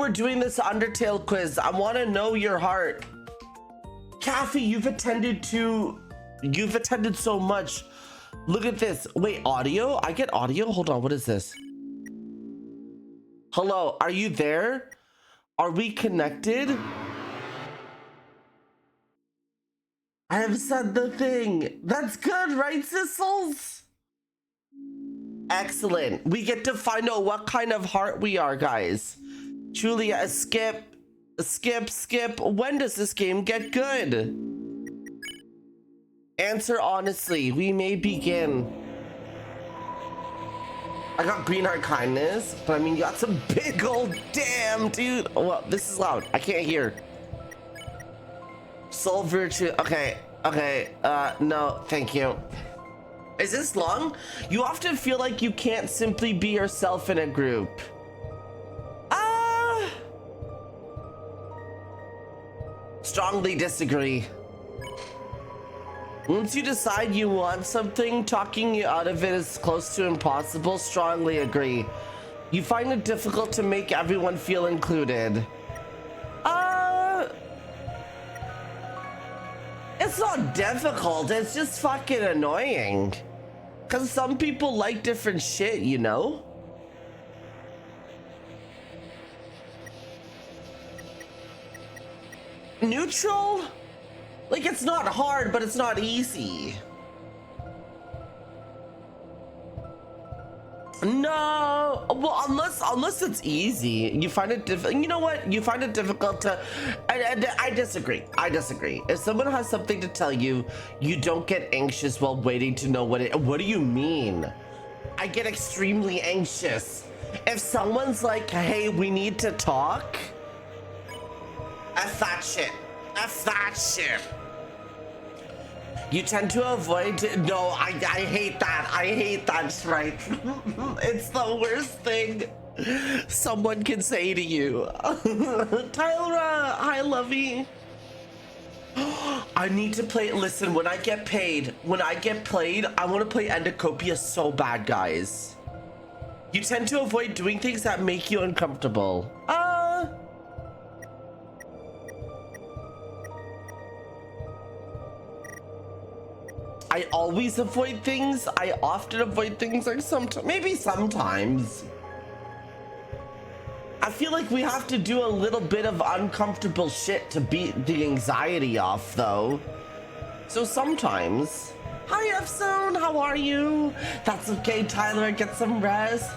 we're doing this Undertale quiz. I want to know your heart. Kathy, you've attended so much. Look at this. Wait, audio? I get audio? Hold on, what is this? Hello, are you there? Are we connected? I have said the thing. That's good, right, Sissels? Excellent. We get to find out what kind of heart we are, guys. Julia, skip. When does this game get good? Answer honestly. We may begin. I got green heart kindness, but I mean, you got some big old damn, dude. Oh, well, this is loud. I can't hear. Soul virtue. Okay. No, thank you. Is this long? You often feel like you can't simply be yourself in a group. Strongly disagree. Once you decide you want something, talking you out of it is close to impossible. Strongly agree. You find it difficult to make everyone feel included. It's not difficult, it's just fucking annoying. Cause some people like different shit, you know? Neutral? Like, it's not hard, but it's not easy. No, well, unless it's easy, you find it difficult. You know what? You find it difficult to. I disagree. If someone has something to tell you, you don't get anxious while waiting to know what it. What do you mean? I get extremely anxious if someone's like, "Hey, we need to talk." F that shit. You tend to avoid. No, I hate that. I hate that, right? It's the worst thing someone can say to you. Tyra, hi, lovey. I need to play. Listen, when I get paid, I want to play Endocopia so bad, guys. You tend to avoid doing things that make you uncomfortable. I always avoid things. I often avoid things, like sometimes. I feel like we have to do a little bit of uncomfortable shit to beat the anxiety off, though. So sometimes. Hi, F-Zone, how are you? That's okay, Tyler, get some rest.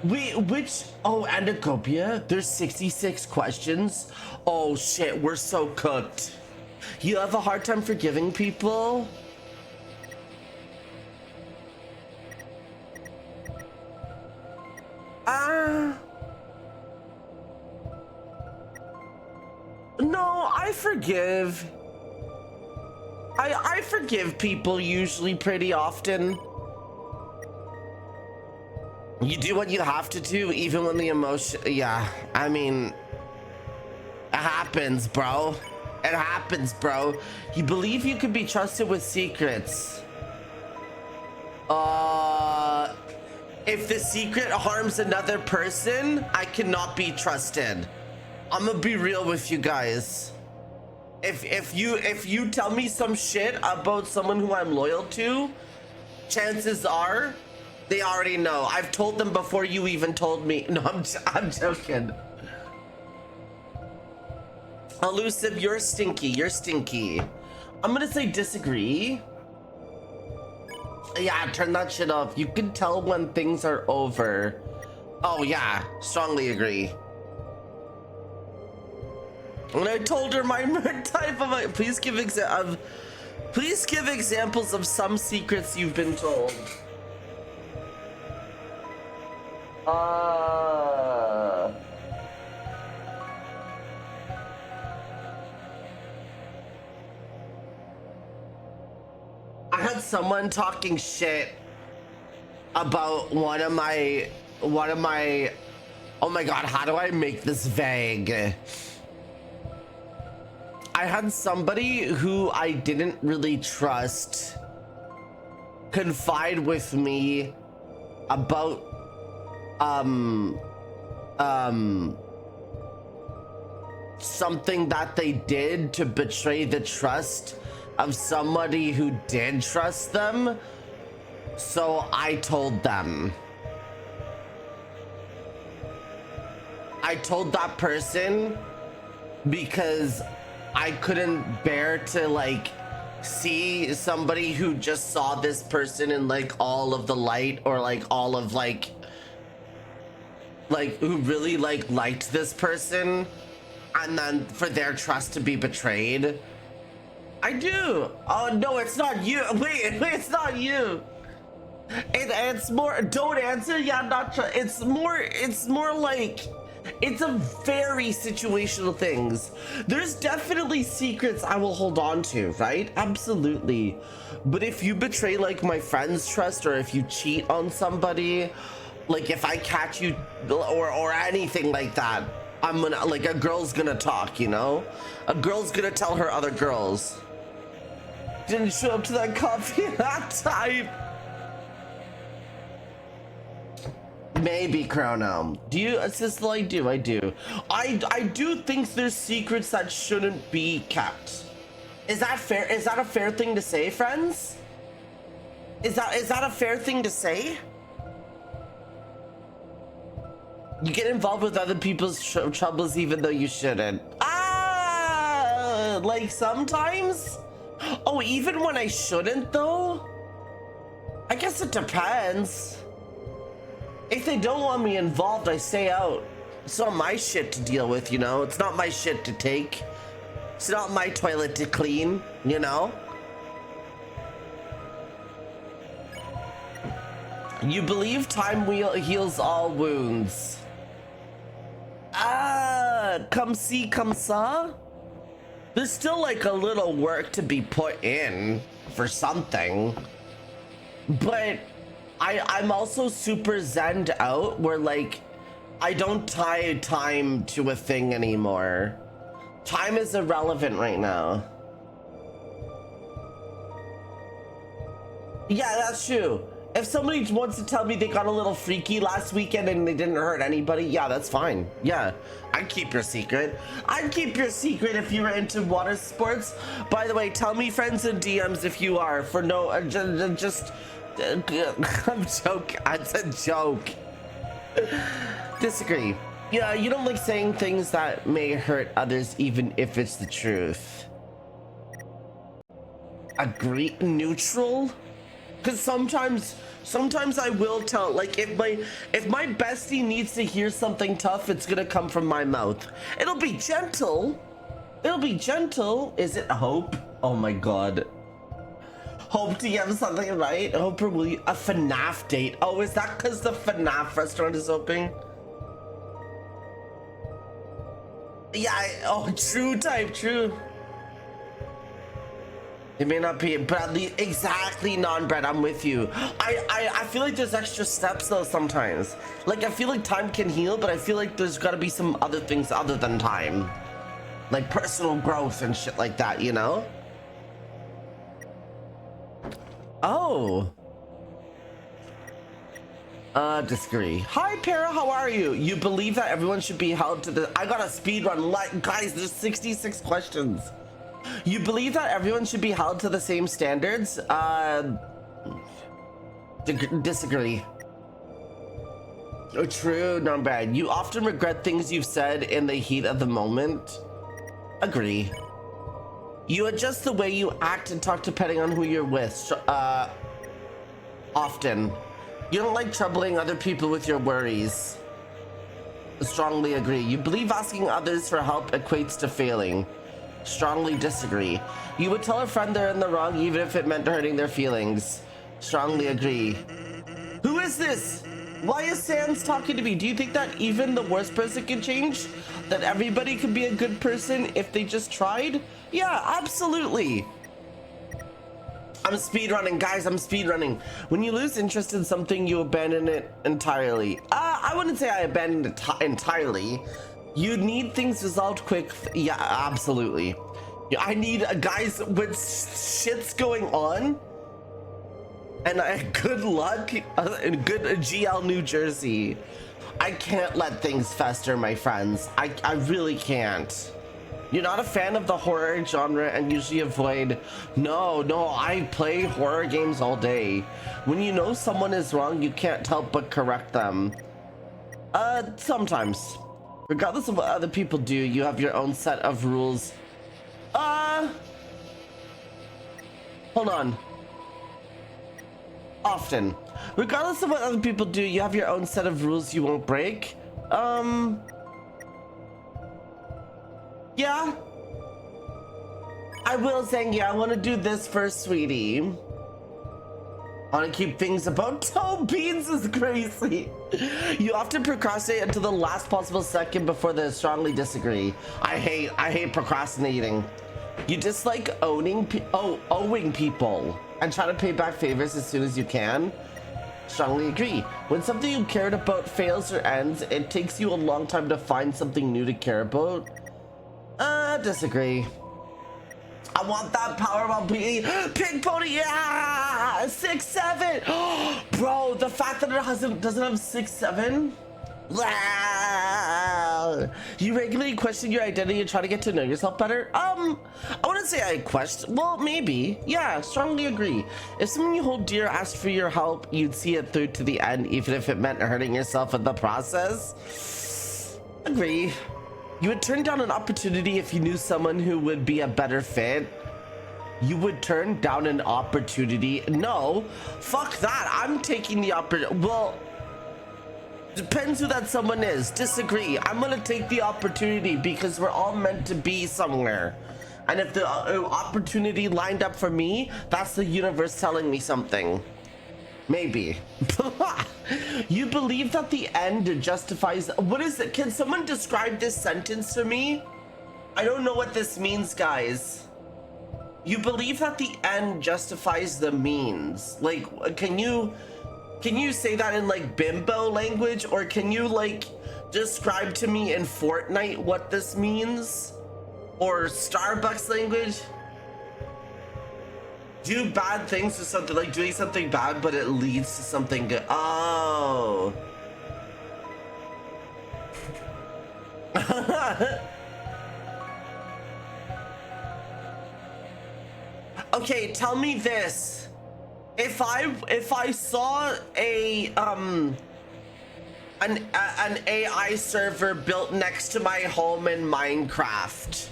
Endocopia? There's 66 questions? Oh shit, we're so cooked. You have a hard time forgiving people? No, I forgive. I forgive people usually pretty often. You do what you have to do, even when the emotion, yeah, I mean, it happens, bro. It happens, bro. You believe you can be trusted with secrets. If the secret harms another person, I cannot be trusted. I'm gonna be real with you guys. If you tell me some shit about someone who I'm loyal to, chances are they already know. I've told them before you even told me. No, I'm joking. Elusive, you're stinky. I'm gonna say disagree. Yeah, turn that shit off. You can tell when things are over. Oh yeah, strongly agree. When I told her my type of like, please give examples of some secrets you've been told. I had someone talking shit about one of my, oh my god, how do I make this vague? I had somebody who I didn't really trust confide with me about um something that they did to betray the trust of somebody who did trust them. So I told them. I told that person because I couldn't bear to like see somebody who just saw this person in like all of the light, or like all of like who really like liked this person, and then for their trust to be betrayed. I do. Oh no, it's not you. Wait, it's not you. It's more. Don't answer. Yeah, I'm not. It's more like. It's a very situational things. There's definitely secrets I will hold on to, right? Absolutely. But if you betray like my friend's trust, or if you cheat on somebody, like if I catch you or anything like that, I'm gonna, like, a girl's gonna talk, you know? A girl's gonna tell her other girls. Didn't show up to that coffee that time. Maybe, Chrono. Do you? It's just like, I do. I do think there's secrets that shouldn't be kept. Is that fair? Is that a fair thing to say, friends? Is that a fair thing to say? You get involved with other people's troubles even though you shouldn't. Ah, like sometimes? Oh, even when I shouldn't though? I guess it depends. If they don't want me involved, I stay out. It's not my shit to deal with, you know? It's not my shit to take. It's not my toilet to clean, you know? You believe time heals all wounds. Ah, come see, come saw? There's still like a little work to be put in for something. But I'm also super zened out where like I don't tie time to a thing anymore. Time is irrelevant right now. Yeah, that's true. If somebody wants to tell me they got a little freaky last weekend and they didn't hurt anybody, yeah, that's fine. Yeah, I'd keep your secret. I'd keep your secret if you were into water sports. By the way, tell me friends in DMs if you are. For no, just I'm joking. It's a joke. Disagree. Yeah, you don't like saying things that may hurt others even if it's the truth. Agree. Neutral? Because sometimes I will tell, like if my bestie needs to hear something tough, it's gonna come from my mouth. It'll be gentle. It'll be gentle. Is it Hope? Oh my god. Hope, do you have something right? Hope, will you? A FNAF date. Oh, is that because the FNAF restaurant is open? Yeah, oh, true type, true. It may not be, but at least exactly non-bread. I'm with you. I feel like there's extra steps though sometimes. Like I feel like time can heal, but I feel like there's got to be some other things other than time, like personal growth and shit like that, you know? Oh. Disagree. Hi, Para, how are you? You believe that everyone should be held to the... I got a speed run. Guys, there's 66 questions. You believe that everyone should be held to the same standards? Disagree. Oh, true, not bad. You often regret things you've said in the heat of the moment. Agree. You adjust the way you act and talk depending on who you're with. Often. You don't like troubling other people with your worries. Strongly agree. You believe asking others for help equates to failing. Strongly disagree. You would tell a friend they're in the wrong even if it meant hurting their feelings. Strongly agree. Who is this? Why is Sans talking to me? Do you think that even the worst person can change? That everybody could be a good person if they just tried? Yeah, absolutely. I'm speedrunning, guys. I'm speedrunning. When you lose interest in something, you abandon it entirely. I wouldn't say I abandoned it entirely. You need things resolved quick. Yeah, absolutely. I need guys when shit's going on And good luck and good GL New Jersey. I can't let things fester, my friends. I really can't. You're not a fan of the horror genre and usually avoid. No, I play horror games all day. When you know someone is wrong, you can't help but correct them. Sometimes. Regardless of what other people do, you have your own set of rules. Hold on. Often. Regardless of what other people do, you have your own set of rules you won't break. Yeah. I will say, yeah, I want to do this first, sweetie. I want to keep things about toe beans is crazy. You often procrastinate until the last possible second before they strongly disagree. I hate procrastinating. You dislike owing people and try to pay back favors as soon as you can. Strongly agree. When something you cared about fails or ends, it takes you a long time to find something new to care about. Disagree. I want that Powerball pink pony. Yeah, 6-7. Bro, the fact that it doesn't have 6-7. You regularly question your identity and try to get to know yourself better. I wouldn't say I question. Well, maybe. Yeah, strongly agree. If someone you hold dear asked for your help, you'd see it through to the end, even if it meant hurting yourself in the process. Agree. You would turn down an opportunity if you knew someone who would be a better fit. You would turn down an opportunity. No, fuck that. I'm taking the opportunity. Well, depends who that someone is. Disagree. I'm gonna take the opportunity because we're all meant to be somewhere. And if the opportunity lined up for me, that's the universe telling me something. Maybe. You believe that the end justifies. What is it? Can someone describe this sentence to me? I don't know what this means, guys. You believe that the end justifies the means. Like, can you say that in like bimbo language, or can you like describe to me in Fortnite what this means? Or Starbucks language? Do bad things to something, like doing something bad, but it leads to something good. Oh. Okay, tell me this. If I saw an AI server built next to my home in Minecraft,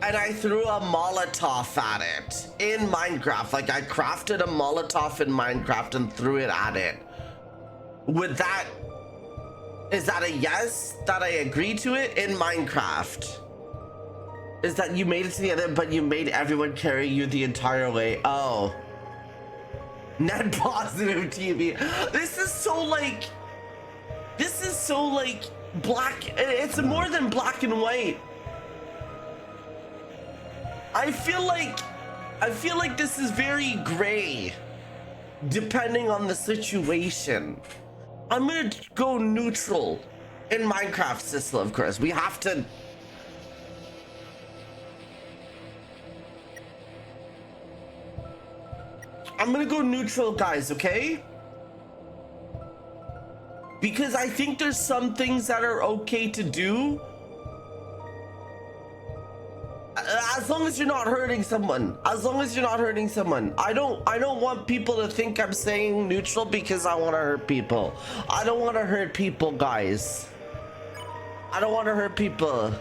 and I threw a Molotov at it in Minecraft, like I crafted a Molotov in Minecraft and threw it at it, is that a yes, that I agree to it in Minecraft? Is that you made it to the other, but you made everyone carry you the entire way? Oh. Net positive TV. This is so like black. It's more than black and white. I feel like this is very gray, depending on the situation. I'm gonna go neutral in Minecraft, Sissel, of course. We have to. I'm gonna go neutral, guys, okay? Because I think there's some things that are okay to do. As long as you're not hurting someone. As long as you're not hurting someone. I don't want people to think I'm saying neutral because I want to hurt people. I don't want to hurt people, guys. I don't want to hurt people.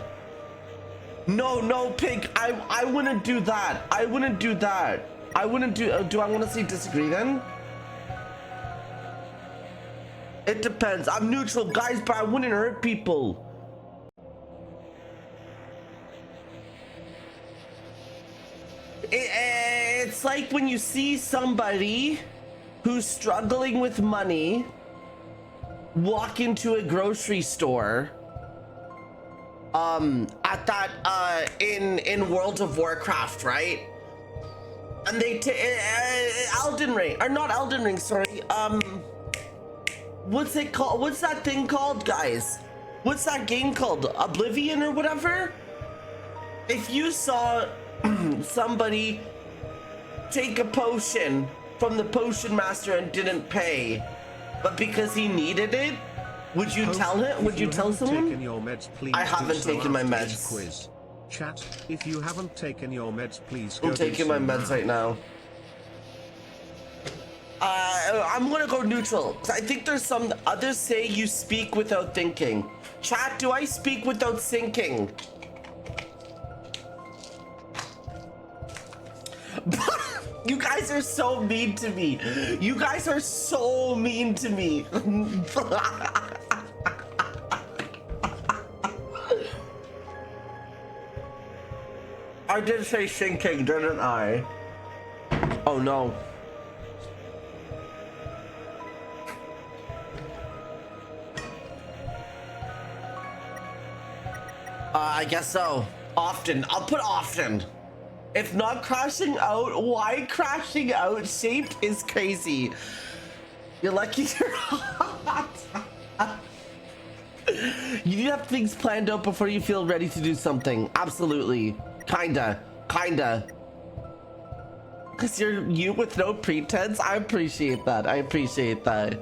No, Pink. I wouldn't do that. I wouldn't do that. I wouldn't do. Do I want to say disagree then? It depends. I'm neutral, guys, but I wouldn't hurt people. It's like when you see somebody who's struggling with money walk into a grocery store at that in World of Warcraft, right? And they Elden Ring, or not Elden Ring, sorry, what's it called? What's that thing called, guys? What's that game called? Oblivion or whatever? If you saw somebody take a potion from the potion master and didn't pay, but because he needed it, would you tell him? Would you tell someone? Taken your meds, please I haven't taken my meds. Quiz. Chat, if you haven't taken your meds, please I'm taking my meds right now. I'm gonna go neutral. I think there's some others say you speak without thinking. Chat, do I speak without thinking? You guys are so mean to me. You guys are so mean to me. I did say thinking, didn't I? Oh no. I guess so. Often. I'll put often. If not crashing out, why crashing out? Shape is crazy. You're lucky you're hot. You need to have things planned out before you feel ready to do something. Absolutely. Kinda. Because you're you with no pretense. I appreciate that.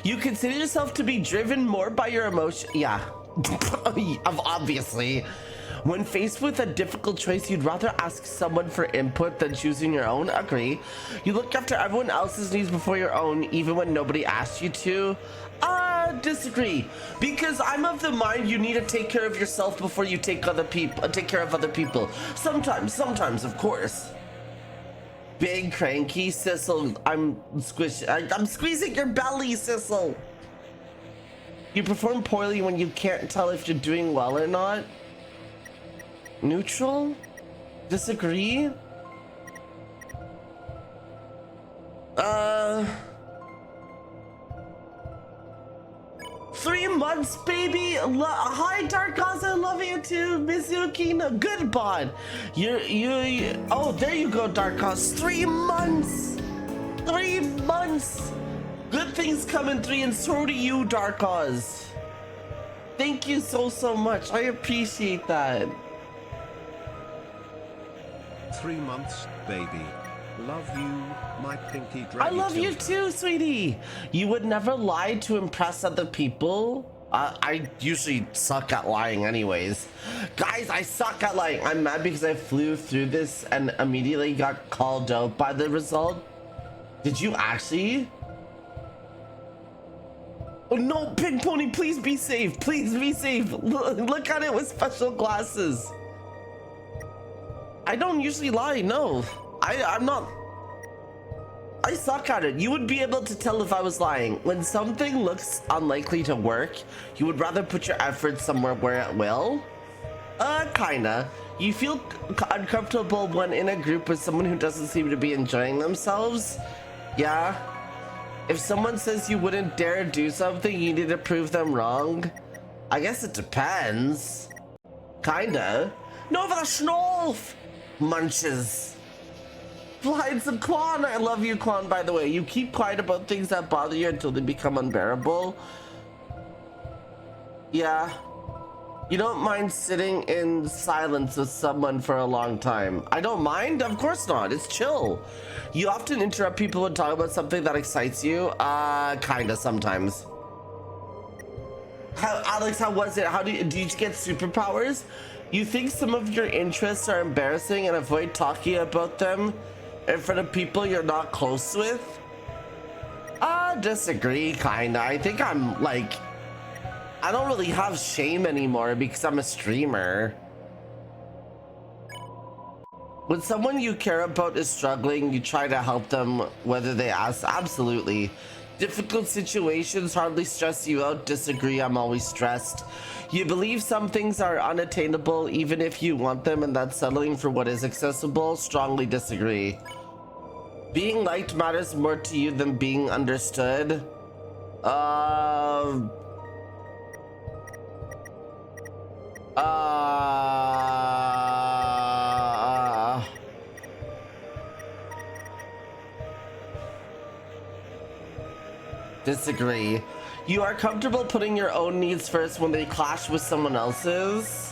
You consider yourself to be driven more by your emotion. Yeah. Obviously. When faced with a difficult choice, you'd rather ask someone for input than choosing your own. Agree. You look after everyone else's needs before your own, even when nobody asks you to. Disagree. Because I'm of the mind you need to take care of yourself before you take care of other people. Sometimes, of course. Big cranky Sissel. I'm squeezing your belly, Sissel. You perform poorly when you can't tell if you're doing well or not. Neutral? Disagree? 3 months, baby. Hi, Darkaz. I love you too. Mizuki, no, good bod. You. Oh, there you go, Darkaz. 3 months. 3 months. Good things come in 3, and so do you, Darkaz. Thank you so much. I appreciate that. 3 months, baby. Love you, my pinky dragon. I love you too, sweetie. You would never lie to impress other people. I usually suck at lying anyways. Guys, I suck at lying. I'm mad because I flew through this and immediately got called out by the result. Did you actually? Oh no, Pink Pony, please be safe. Please be safe. Look at it with special glasses. I don't usually lie, no. I'm not. I suck at it. You would be able to tell if I was lying. When something looks unlikely to work, you would rather put your effort somewhere where it will? Kinda. You feel uncomfortable when in a group with someone who doesn't seem to be enjoying themselves? Yeah. If someone says you wouldn't dare do something, you need to prove them wrong? I guess it depends. Kinda. No, for the schnolf! Munches. Blinds and Quan. I love you, Quan, by the way. You keep quiet about things that bother you until they become unbearable. Yeah. You don't mind sitting in silence with someone for a long time. I don't mind? Of course not. It's chill. You often interrupt people when talking about something that excites you. Kinda sometimes. Alex, how was it? How do you get superpowers? You think some of your interests are embarrassing and avoid talking about them in front of people you're not close with? Disagree, kinda. I think I'm like, I don't really have shame anymore because I'm a streamer. When someone you care about is struggling, you try to help them whether they ask. Absolutely. Difficult situations hardly stress you out. Disagree, I'm always stressed. You believe some things are unattainable even if you want them, and that's settling for what is accessible. Strongly disagree. Being liked matters more to you than being understood. Disagree. You are comfortable putting your own needs first when they clash with someone else's?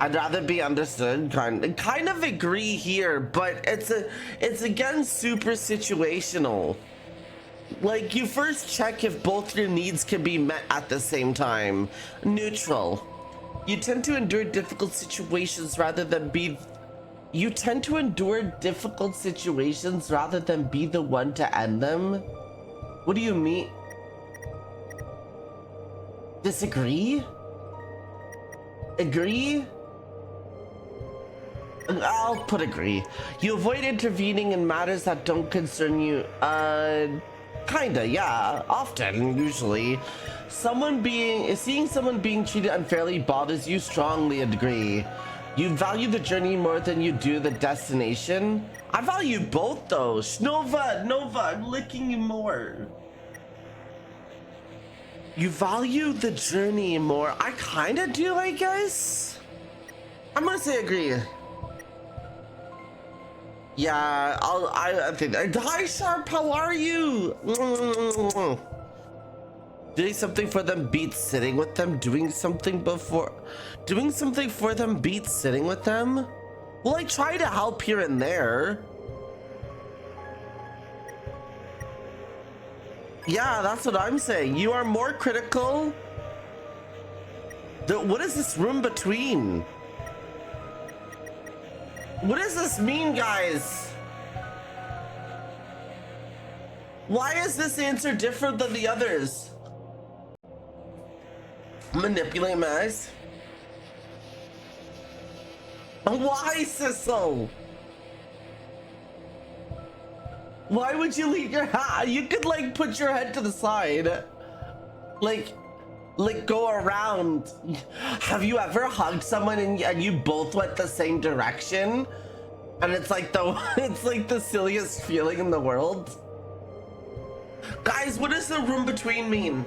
I'd rather be understood. Kind of agree here, but it's again super situational. Like, you first check if both your needs can be met at the same time. Neutral. You tend to endure difficult situations rather than be You tend to endure difficult situations rather than be the one to end them. What do you mean? Disagree? Agree? I'll put agree. You avoid intervening in matters that don't concern you. Kinda, yeah. Often, usually. Seeing someone being treated unfairly bothers you. Strongly agree. You value the journey more than you do the destination. I value both though. Nova, I'm licking you more. You value the journey more. I kinda do, I guess. I'm gonna say agree. Yeah, I think. Hi Sharp, how are you? Doing something for them beats sitting with them. Doing something for them beats sitting with them. Well, I try to help here and there. Yeah, that's what I'm saying. You are more critical. What is this room between? What does this mean, guys? Why is this answer different than the others? Manipulate my eyes. Why, Sissel? Why would you leave your hat? You could like put your head to the side. Like go around. Have you ever hugged someone and you both went the same direction? And it's like the silliest feeling in the world. Guys, what does the room between mean?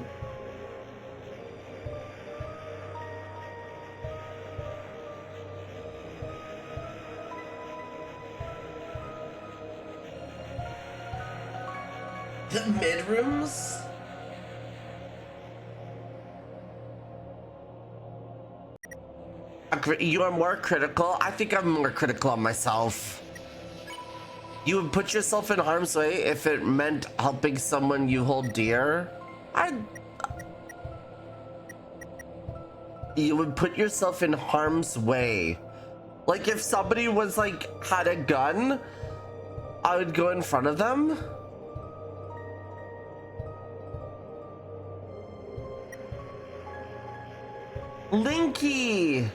The mid rooms? You are more critical? I think I'm more critical of myself. You would put yourself in harm's way if it meant helping someone you hold dear? You would put yourself in harm's way. Like if somebody was like, had a gun, I would go in front of them? Linky!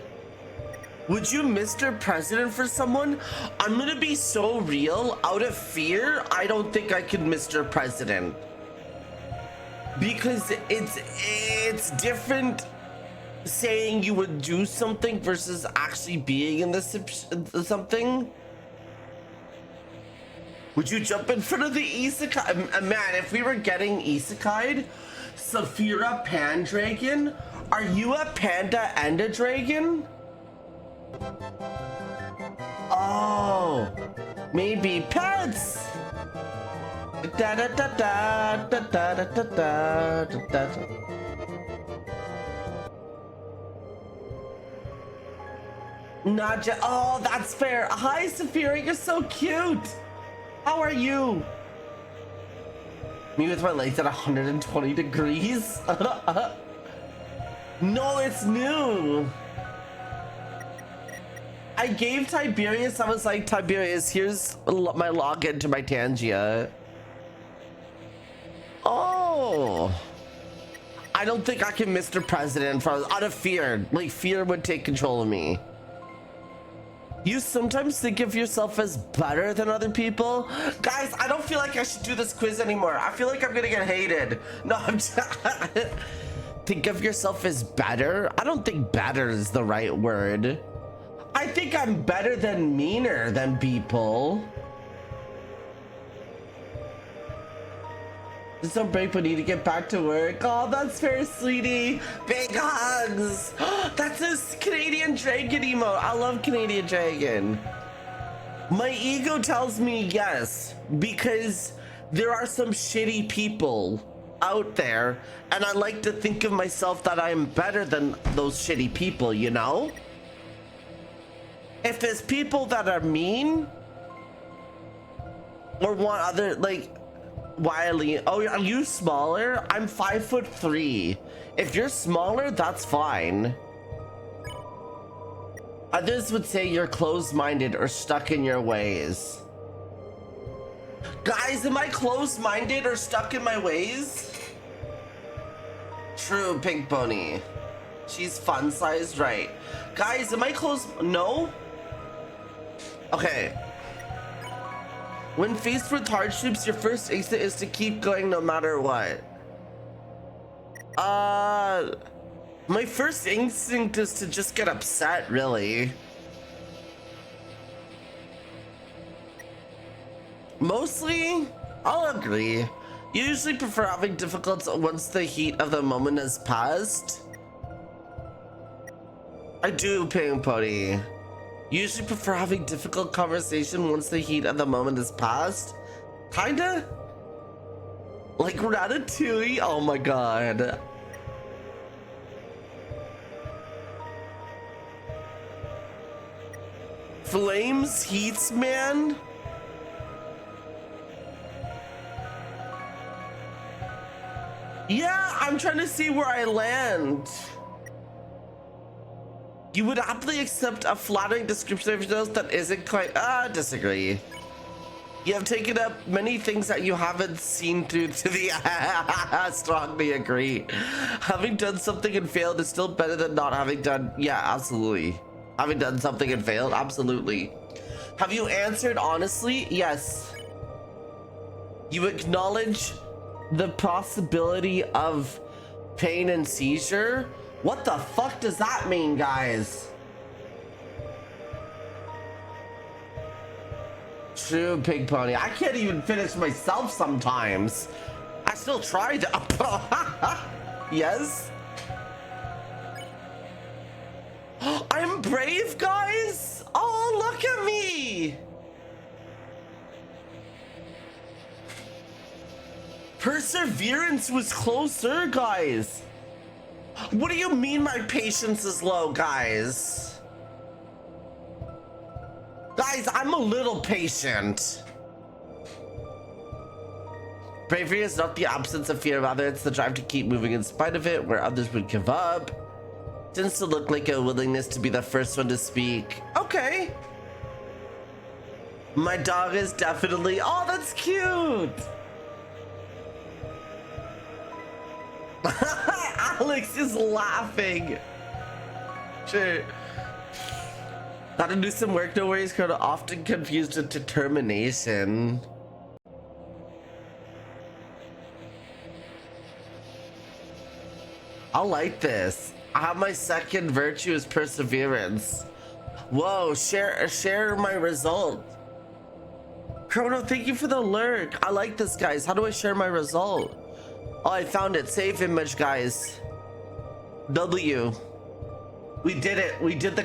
Would you Mr. President for someone? I'm gonna be so real. Out of fear, I don't think I could Mr. President. Because it's different saying you would do something versus actually being in this something. Would you jump in front of the isekai? Man, if we were getting isekai'd, Saphira Pandragon, are you a panda and a dragon? Oh, maybe pets. Da da da da da da da da da da. Naja, oh, that's fair. Hi, Saphira, you're so cute. How are you? Me with my legs at 120 degrees? No, it's new. I gave Tiberius, I was like, Tiberius, here's my login to my Tangia. Oh. I don't think I can Mr. President out of fear. Like, fear would take control of me. You sometimes think of yourself as better than other people? Guys, I don't feel like I should do this quiz anymore. I feel like I'm gonna get hated. No, I'm just... Think of yourself as better? I don't think better is the right word. I think I'm better than meaner than people. Just don't break, but need to get back to work. Oh, that's fair, sweetie. Big hugs. That's a Canadian Dragon emote. I love Canadian Dragon. My ego tells me yes, because there are some shitty people out there, and I like to think of myself that I'm better than those shitty people, you know? If it's people that are mean or want other, like, Wiley, oh, are you smaller? I'm 5'3". If you're smaller, that's fine. Others would say you're closed-minded or stuck in your ways. Guys, am I closed-minded or stuck in my ways? True, Pink Pony. She's fun-sized, right? Guys, am I closed? No? Okay. When faced with hardships, your first instinct is to keep going no matter what. My first instinct is to just get upset, really. Mostly, I'll agree. You usually prefer having difficulty once the heat of the moment has passed. I do, Pink Pony. You usually prefer having difficult conversation once the heat of the moment has passed? Kinda? Like Ratatouille? Oh my god. Flames heats, man? Yeah, I'm trying to see where I land. You would happily accept a flattering description of yourself that isn't quite... disagree. You have taken up many things that you haven't seen through to the... Strongly agree. Having done something and failed is still better than not having done... Yeah, absolutely. Having done something and failed? Absolutely. Have you answered honestly? Yes. You acknowledge the possibility of pain and seizure? What the fuck does that mean, guys? True, Pig Pony. I can't even finish myself sometimes. I still tried. Yes? I'm brave, guys? Oh, look at me! Perseverance was closer, guys. What do you mean my patience is low, guys? Guys, I'm a little patient. Bravery is not the absence of fear, rather it's the drive to keep moving in spite of it, where others would give up. Tends to look like a willingness to be the first one to speak. Okay. My dog is definitely... Oh, that's cute. Alex is laughing. Sure. Gotta do some work, no worries, kind of often confused with determination. I like this. I have my second virtue is perseverance. Whoa, share my result. Chrono, thank you for the lurk. I like this, guys. How do I share my result? Oh, I found it. Save image, guys. W. We did it. We did the